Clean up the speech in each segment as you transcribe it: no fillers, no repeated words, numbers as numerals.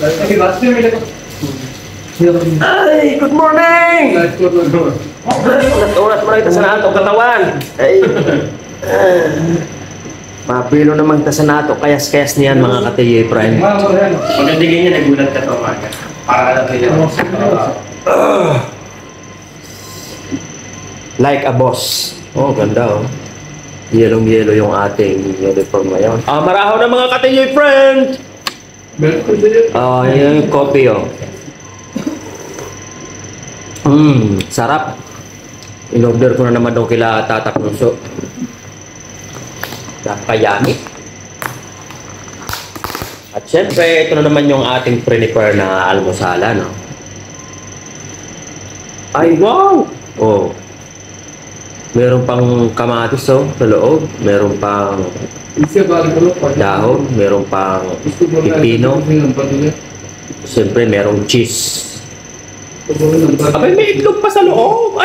Ay, good morning! Ulat mo na kita sa nato, katawan. Ay. Mapilo naman kita sa nato, kayas-kayas niyan mga katiyoy, friend. Magandang niya, nagulat ka to, Marga. Para ka na Like a boss. Oh, ganda oh. Yellow-yellow yung ating uniform ngayon. Marahaw na mga katiyoy, friend! Yan yung coffee oh. Sarap. In-order ko na naman doon kila Tata Punso. Kayami. At syempre, ito na naman yung ating prepare na almusala, no? Ay, wow! Oh. Meron pang kamatis, oh, sa loob. Meron pang dahon. Meron pang pipino. Siyempre, merong cheese. Abay, may itlog pa sa loob.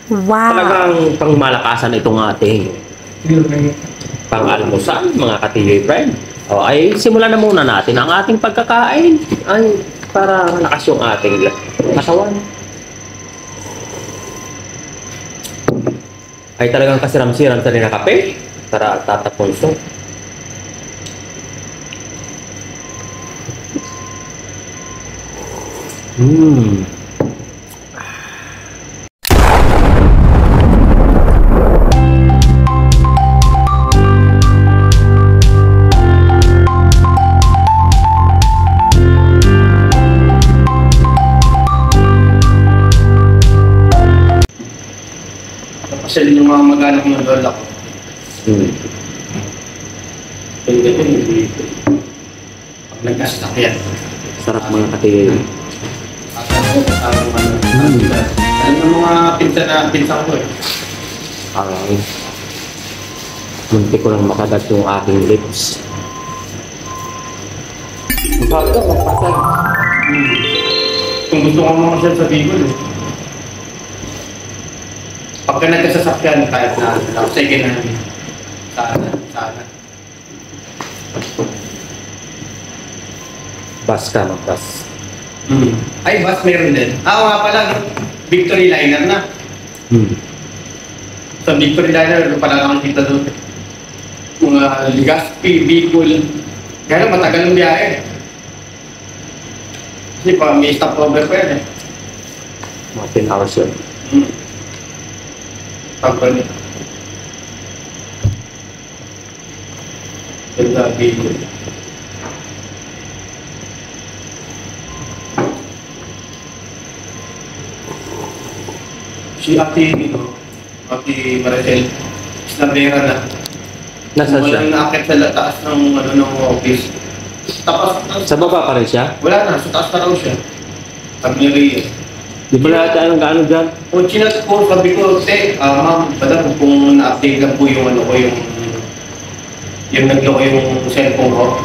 Wow! Talagang pangmalakasan itong ating pang-almusal, mga katiyoy, friend. O, ay, simulan na muna natin ang ating pagkakain. Ay, para malakas yung ating katawan. Ay, talagang kasiram-siram sa rin na kape para Tata Punso. Kasi yung mga mag-anak ng lola ko. Pag nag-gastak yan. Sarap mga katiyoy. Alam mo mga pinsan ko eh. Ay, munti ko lang makagat yung aking lips. Bakit ako magpatay? Kung gusto ko mga siya sa Bicol eh. Pagka nagkasasakyan, kahit na second hand, sana. Bus ka, mag-bus. Ay, bus meron din. Nga pala, Victory Liner na. Sa Victory Liner, pala nakakita doon. Mga Legazpi, Bicol. Kaya lang, matagal ng biyahe. Kasi pa, may stopover pa yan eh. Mga 10 hours yun. Pagpalit. Ganda, Bicol. Si Ate Maricel, islamera na. Nasaan siya? Walang naakit sa taas ng office. Tapos, Sa baba pa rin siya? wala na, sa taas na raw siya. Sabi ni Rhea. Di ba lahat tayo ng gaano dyan? Kung chinat ko, sabi ko, ma'am, badang kung na-update lang po yung yung nagloko yung cellphone ko.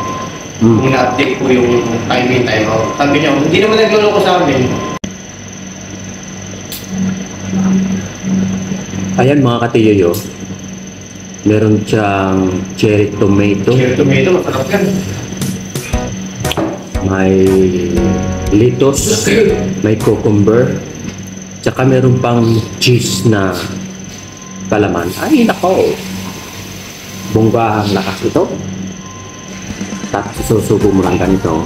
Kung na-update po yung time out. Sabi niya, hindi naman nagloloko sa amin. Ayan mga katiyoyo. Meron siyang cherry tomato. Cherry tomato, masarap yan. May lettuce. May cucumber. Tsaka meron pang cheese na palaman. Ay, nako. Bunggahang lakas ito. Tapos susubo mo lang ganito.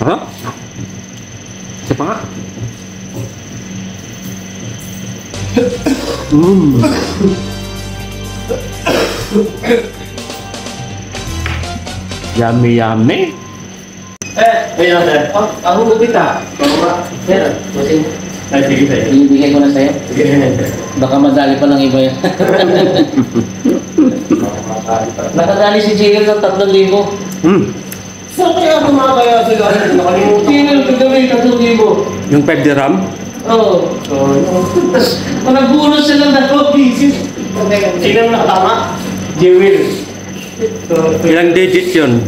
Ha? Isa pa nga. Yummy, yummy. Ayun, sir. Ako gupit ah. Sir, kasi Ay, sige, sir. ibigay ko na sa'yo. Sige, sir. Baka madali pa ng iba yan. Nakadali si Jill ng 3,000. Saan kaya kumakaya sila? Nakalimutan. Jill, kagabi 3,000. Yung 5 dirham? Oo. Tapos, managbulos sila ng pieces. Sino ang nakatama? Jewel. Ilang digit yun?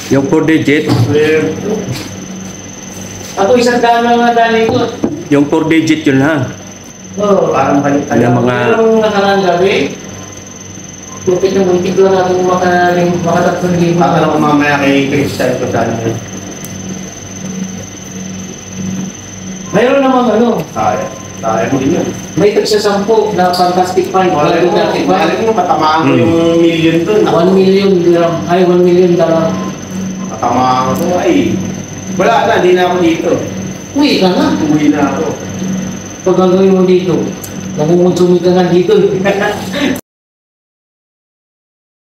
Yung 4 digit? Ako isang daan lang nga dali ko. Yung 4 digit yun ha? Oo. Parang balik tayo. Yung mga... Yung nakaraan gabi, lupit ng muntik lang natin makatatlong libo. Tatanong ko mamaya kay Christian ko saan yun. Mayroon namang ano, Sayang din yun. may tagsa 10 na Fantastic Find. Wala ko, matamaan ko yung million dun. 1 million dirham. Ay, 1 million dirham. Matamaan ko, ay. Wala na, di na ako dito. Uwi ka na. Uwi na ako. Pag gagawin mo dito, namumonsumi ka nga dito.